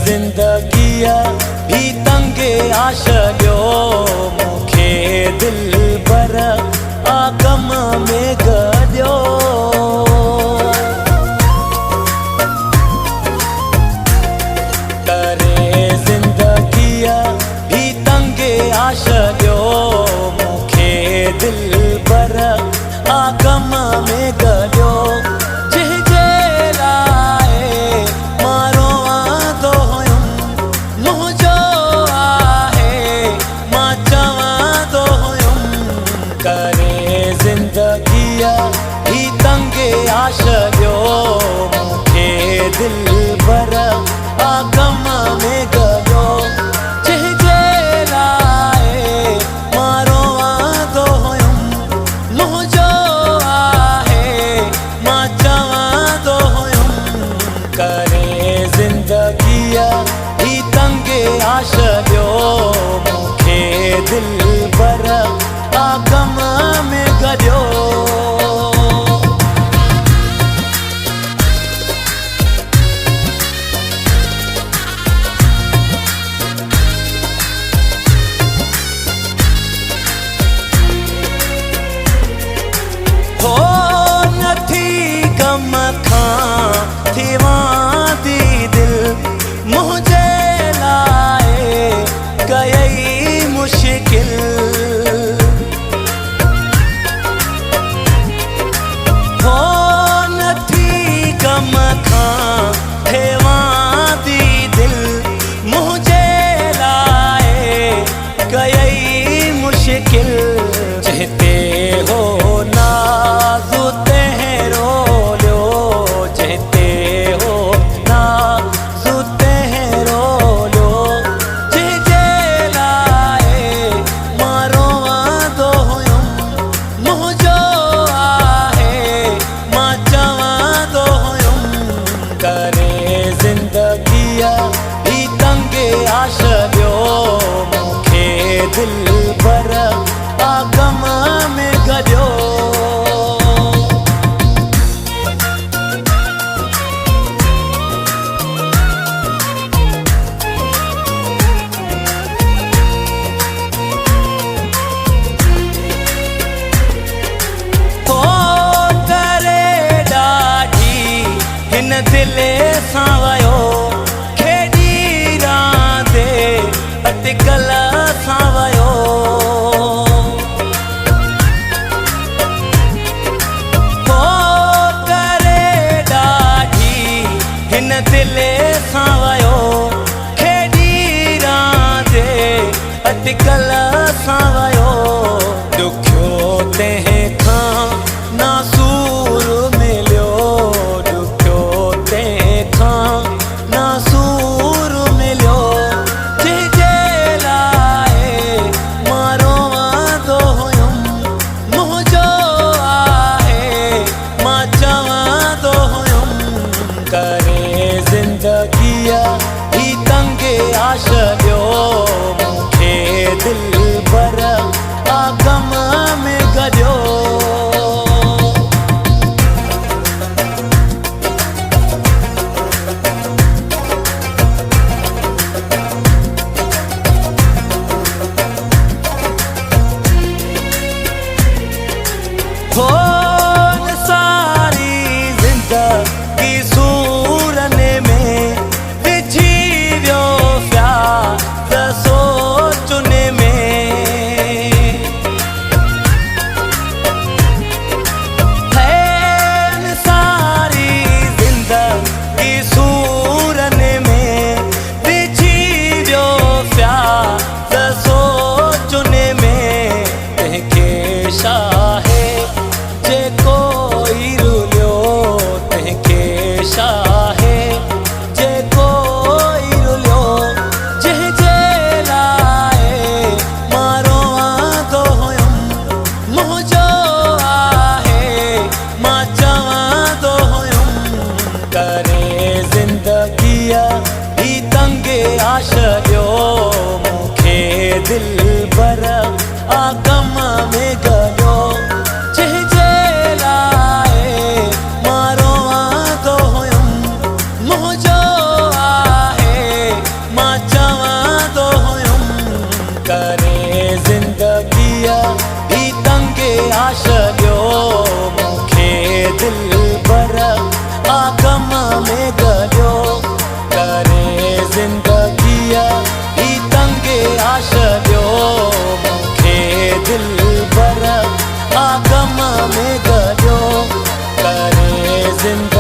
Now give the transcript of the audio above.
ज़िंदगीअ भी तंगे आशलियो मूंखे दिलबर आगम में गॾियो करे ज़िंदगीअ भी तंगे आशलियो मूंखे दिलबर आगम में गॾियो ही तंगे आशलियो मूंखे दिलबर आगम में गॾियो जंहिंजे लाइ मां रोआं हुयुमि मुंहिंजो आहे मां चवां हुयुमि करे ज़िंदगीअ ही तंगे आशलियो मूंखे दिलबर आगम में गॾियो गम खां थीवां थी दिल मुंहिंजे लाइ कयई मुश्किल हो नथी गम खां थीवां थी दिल मुंहिंजे लाइ कयई मुश्किल जंहिंते हो नाज़ ही तंगे आशलियो मूंखे दिलबर आगम में गॾियो हो करे ॾाढी हिन दिलि सां वियो अटकल सां वियो हो करे ॾाढी हिन दिलि सां वियो खेॾी रांदि अटकल सां वियो ॾुखियो तंहिंखां नासूर मिलियो ॾुखियो तंहिंखां नासूर मिलियो ज़िंदगीअ ही तंगे आशलियो मूंखे दिलबर आगम में गॾियो हो सारी ज़िंदगी सूरन में विझी वियो प्यार सोचुन में है सारी ज़िंदगी सूरन में विझी वियो प्यार सोचुन में तंहिंखे शाहे जेको रुलियो तंहिंखे शाहे जेको रुलियो जंहिंजे लाइ मां रोआं हुयुमि मुंहिंजो आहे मां चवां हुयुमि करे ज़िंदगीअ ही तंगे आशलियो मूंखे दिलबर आगम में गॾियो जंहिंजे लाइ मां रोआं हुयुमि मुंहिंजो आहे जिंदगी